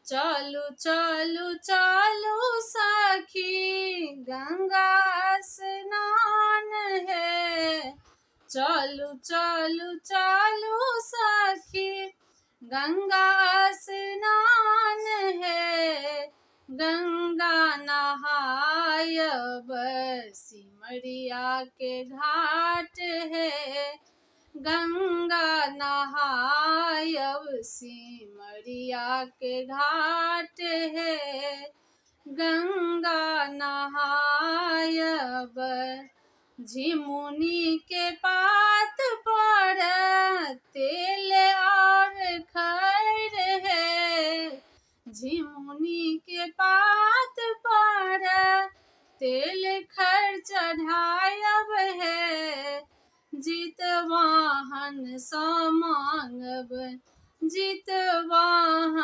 चलू चलू चलू सखी गंगा स्नान है। चलू चलू चलू सखी गंगा स्नान है। गंगा नहायब सिमरिया के घाट है। गंगा नहायब सिमरिया के घाट है। गंगा नहायब झिमुनी के पात पर तेल और खैर है। झिमुनी के पात पर तेल खैर चढ़ायब है। जितवाहन सा मांगब जितवाहन